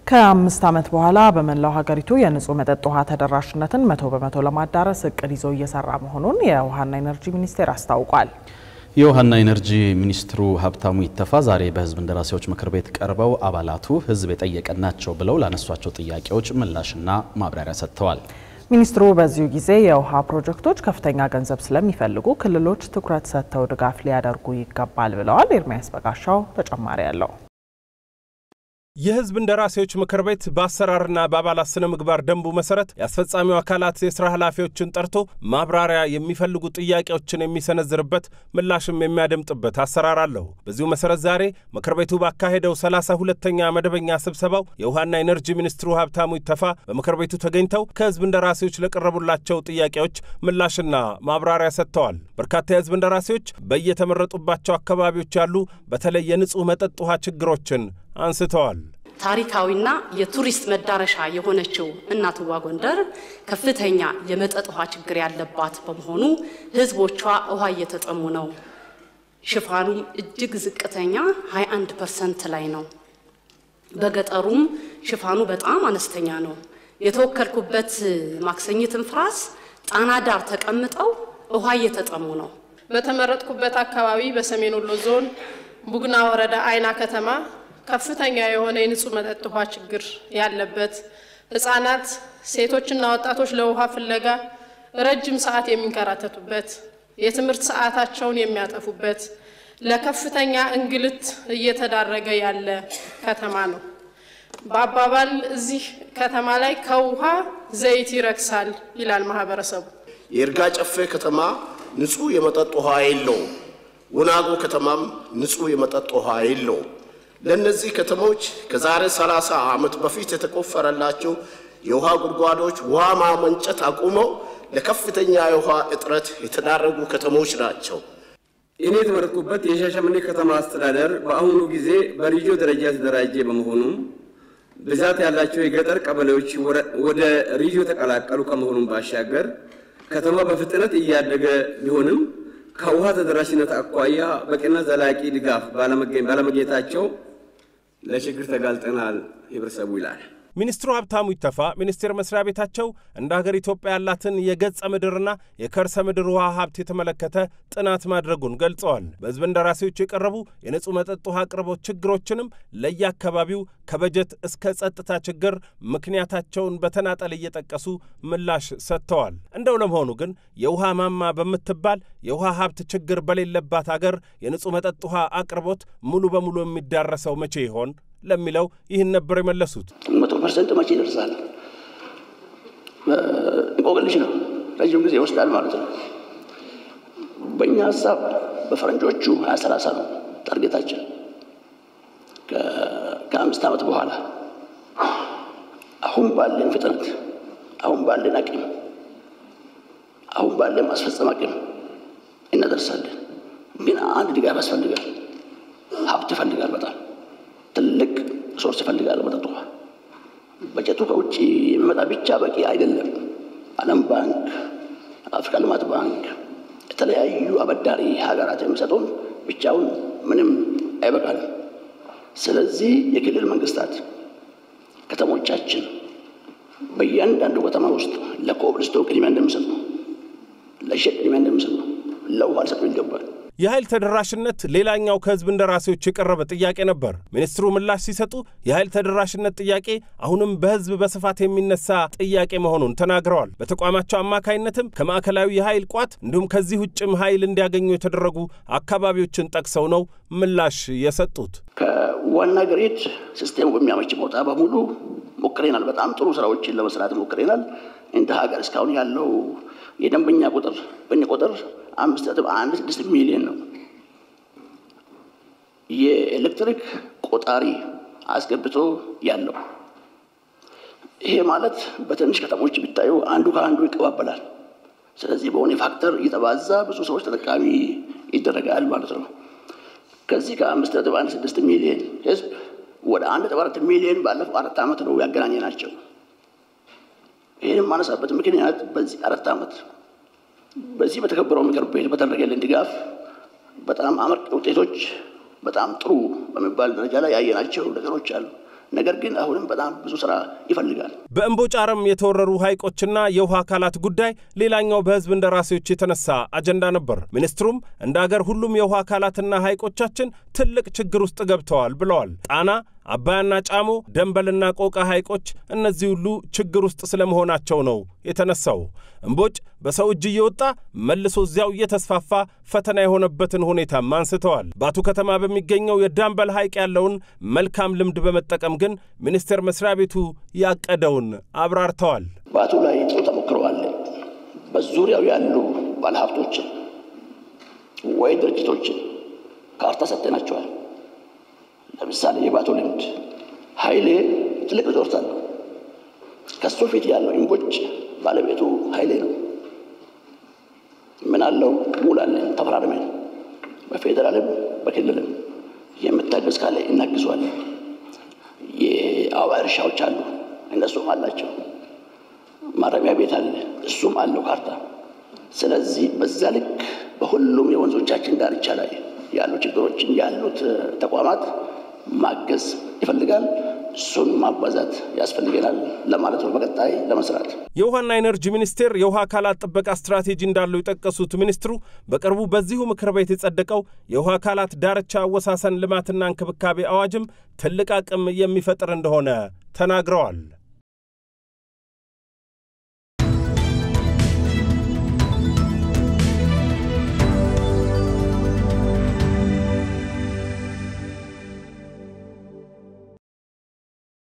ከ5 ዓመት በኋላ በመላው ሀገሪቱ የንጹህ መጠጥ ውሃ ተደራሽነትን 100% ለማዳረስ እቅድ ይዞ እየሰራ መሆኑን የውሃና ኢነርጂ ሚኒስቴር አስታውቋል። የውሃና ኢነርጂ ሚኒስትሩ ሀብታሙ ኢተፋ ዛሬ በህዝብ እንደራሴዎች ምክር ቤት ቀርበው አባላቱ ህዝብ የጠየቀናቸው ብለው ላነሷቸው ጥያቄዎች ምላሽና ማብራሪያ ሰጥተዋል። ሚኒስትሩ በዚሁ ጊዜ የውሃ ፕሮጀክቶች ከፍተኛ ገንዘብ ስለሚፈልጉ ክልሎች ትኩረት ሰጥተው ድጋፍ ሊያደርጉ ይገባል ብለዋል። ኤርሚያስ በጋሻው ተጨማሪ ያለው የህዝብ እንደራሴዎች ምክር ቤት በአሰራርና በአባላት ስነ ምግባር ደንቡ መሰረት ያስፈጻሚው አካላት የሥራ ኃላፊዎችን ጠርቶ ማብራሪያ የሚፈልጉ ጥያቄዎችን የሚሰነዝርበት ምላሽም የሚያደምጥበት አሰራር አለው። በዚሁ መሰረት ዛሬ ምክር ቤቱ ባካሄደው 32ኛ መደበኛ ስብሰባው የውሃና ኢነርጂ ሚኒስትሩ ሀብታሙ ኢተፋ በምክር ቤቱ ተገኝተው ከህዝብ እንደራሴዎች ለቀረቡላቸው ጥያቄዎች ምላሽና ማብራሪያ ሰጥተዋል። በርካታ የህዝብ እንደራሴዎች በየተመረጡባቸው አካባቢዎች ያሉ በተለይ የንጹህ መጠጥ ውሃ ችግሮችን አንስተዋል። ታሪካዊና የቱሪስት መዳረሻ የሆነችው እናትዋ ጎንደር ከፍተኛ የመጠጥ ውሃ ችግር ያለባት በመሆኑ ህዝቦቿ ውሃ እየተጠሙ ነው። ሽፋኑም እጅግ ዝቅተኛ 21% ላይ ነው። በገጠሩም ሽፋኑ በጣም አነስተኛ ነው። የተወከልኩበት ማክሰኝት እንፍራስ ጣና ዳር ተቀምጠው ውሃ እየተጠሙ ነው። በተመረጥኩበት አካባቢ በሰሜን ወሎ ዞን ቡግና ወረዳ አይና ከተማ ከፍተኛ የሆነ የንጹህ መጠጥ ውሃ ችግር ያለበት ህፃናት ሴቶችና ወጣቶች ለውሃ ፍለጋ ረጅም ሰዓት የሚንከራተቱበት የትምህርት ሰዓታቸውን የሚያጠፉበት ለከፍተኛ እንግልት እየተዳረገ ያለ ከተማ ነው። በአባባል እዚህ ከተማ ላይ ከውሃ ዘይት ይረክሳል ይላል ማህበረሰቡ። የይርጋ ጨፌ ከተማ ንጹህ የመጠጥ ውሃ የለው። ወናጎ ከተማም ንጹህ የመጠጥ ውሃ የለው። ለነዚህ ከተሞች ከዛሬ 30 ዓመት በፊት የተቆፈረላቸው የውሃ ጉድጓዶች ውሃ ማመንጨት አቁመው ለከፍተኛ የውሃ እጥረት የተዳረጉ ከተሞች ናቸው። እኔ የተመረጥኩበት የሻሸመኔ ከተማ አስተዳደር በአሁኑ ጊዜ በሪጂዮ ደረጃ ተደራጀ በመሆኑ ብዛት ያላቸው የገጠር ቀበሌዎች ወደ ሪጂዮ ተቀላቀሉ ከመሆኑም ባሻገር ከተማ በፍጥነት እያደገ ቢሆንም ከውሃ ተደራሽነት አኳያ በቂና ዘላቂ ድጋፍ ባለመገኘታቸው ለችግር ተጋልጠናል ህብረተሰቡ ይላል። ሚኒስትሩ ሀብታሙ ኢተፋ ሚኒስቴር መስሪያ ቤታቸው እንደ ሀገር ኢትዮጵያ ያላትን የገጸ ምድርና የከርሰ ምድር ውሃ ሀብት የተመለከተ ጥናት ማድረጉን ገልጸዋል። በህዝብ እንደራሴዎች የቀረቡ የንጹህ መጠጥ ውሃ አቅርቦት ችግሮችንም ለየአካባቢው ከበጀት እስከ ጸጥታ ችግር ምክንያታቸውን በተናጠል እየጠቀሱ ምላሽ ሰጥተዋል። እንደው ለመሆኑ ግን የውሃ ማማ በምትባል የውሃ ሀብት ችግር በሌለባት ሀገር የንጹህ መጠጥ ውሃ አቅርቦት ሙሉ በሙሉ የሚዳረሰው መቼ ይሆን ለሚለው ይህን ነበር የመለሱት። 100% መቼ ይደርሳል? እንቆቅልሽ ነው። ረጅም ጊዜ ይወስዳል ማለት ነው። በእኛ ሀሳብ በፈረንጆቹ 2030 ነው ታርጌታችን። ከ5 ዓመት በኋላ አሁን ባለን ፍጥነት፣ አሁን ባለን አቅም፣ አሁን ባለን ማስፈጸም አቅም እንደርሳለን። ግን አንድ ድጋፍ ያስፈልጋል። ሀብት ይፈልጋል። በጣም ትልቅ ሶርስ ይፈልጋል መጠጥ ውሃ። በጀቱ ከውጭ የሚመጣ ብቻ በቂ አይደለም። ዓለም ባንክ፣ አፍሪካ ልማት ባንክ፣ የተለያዩ አበዳሪ ሀገራት የሚሰጡን ብቻውን ምንም አይበቃንም። ስለዚህ የክልል መንግስታት ከተሞቻችን በእያንዳንዱ ከተማ ውስጥ ለኮብልስቶን ቅድሚያ እንደሚሰጡ፣ ለሸጥ ቅድሚያ እንደሚሰጡ ለውሃ ሊሰጡ ይገባል። የኃይል ተደራሽነት ሌላኛው ከህዝብ እንደራሴዎች የቀረበ ጥያቄ ነበር። ሚኒስትሩ ምላሽ ሲሰጡ የኃይል ተደራሽነት ጥያቄ አሁንም በህዝብ በስፋት የሚነሳ ጥያቄ መሆኑን ተናግረዋል። በተቋማቸው አማካይነትም ከማዕከላዊ የኃይል ቋት እንዲሁም ከዚህ ውጭም ኃይል እንዲያገኙ የተደረጉ አካባቢዎችን ጠቅሰው ነው ምላሽ የሰጡት። ከዋና ግሪድ ሲስተም በሚያመች ቦታ በሙሉ ሞክረናል። በጣም ጥሩ ስራዎችን ለመስራት ሞክረናል። እንደ ሀገር እስካሁን ያለው የደንበኛ ቁጥር በእንቆጥር 5.16 ሚሊዮን ነው። የኤሌክትሪክ ቆጣሪ አስገብቶ ያለው ይሄ ማለት በትንሽ ከተሞች ቢታዩ አንዱ ከአንዱ ይቀባበላል። ስለዚህ በሆነ ፋክተር እየተባዛ ብዙ ሰዎች ተጠቃሚ ይደረጋል ማለት ነው። ከዚህ ከ5.16 ሚሊዮን ህዝብ ወደ 1.4 ሚሊዮን ባለፈው 4 ዓመት ነው ያገናኘናቸው። ይሄን ማነሳበት ምክንያት በዚህ 4 ዓመት በዚህ በተከበረው ምክር ቤት በተደረገልን ድጋፍ በጣም አመርቂ ውጤቶች በጣም ጥሩ በሚባል ደረጃ ላይ ያየናቸው ነገሮች አሉ። ነገር ግን አሁንም በጣም ብዙ ስራ ይፈልጋል። በእምቦጭ አረም የተወረሩ ሐይቆችና የውሃ አካላት ጉዳይ ሌላኛው በህዝብ እንደራሴዎች የተነሳ አጀንዳ ነበር። ሚኒስትሩም እንደ ሀገር ሁሉም የውሃ አካላትና ሐይቆቻችን ትልቅ ችግር ውስጥ ገብተዋል ብለዋል። ጣና፣ አባያና ጫሞ፣ ደንበልና ቆቃ ሐይቆች እነዚህ ሁሉ ችግር ውስጥ ስለመሆናቸው ነው የተነሳው። እምቦጭ በሰው እጅ እየወጣ መልሶ እዚያው እየተስፋፋ ፈተና የሆነበትን ሁኔታም አንስተዋል። ባቱ ከተማ በሚገኘው የዳንበል ሐይቅ ያለውን መልካም ልምድ በመጠቀም ግን ሚኒስቴር መስሪያ ቤቱ ያቀደውን አብራርተዋል። ባቱ ላይ ጥሩ ተሞክሮ አለ። በዙሪያው ያሉ ባለሀብቶችን ወይ ድርጅቶችን ካርታ ሰጥተናቸዋል። ለምሳሌ የባቱ ልምድ ኃይሌ ትልቅ ሪዞርት አለው። ከሱ ፊት ያለው እምቦጭ ባለቤቱ ኃይሌ ነው። ምን አለው ውል አለን ተፈራርመን በፌደራልም በክልልም የምታገዝ ካለ እናግዟለን። የአበባ እርሻዎች አሉ፣ እነሱም አላቸው። ማረሚያ ቤት አለ፣ እሱም አለው ካርታ። ስለዚህ በዛ ልክ በሁሉም የወንዞቻችን ዳርቻ ላይ ያሉ ችግሮችን ያሉት ተቋማት ማገዝ ይፈልጋል። እሱን ማባዛት ያስፈልገናል ለማለት ነው በቀጣይ ለመስራት። የውሃና ኢነርጂ ሚኒስቴር የውሃ አካላት ጥበቃ ስትራቴጂ እንዳለው የጠቀሱት ሚኒስትሩ በቅርቡ በዚሁ ምክር ቤት የጸደቀው የውሃ አካላት ዳርቻ አወሳሰን ልማትና እንክብካቤ አዋጅም ትልቅ አቅም የሚፈጥር እንደሆነ ተናግረዋል።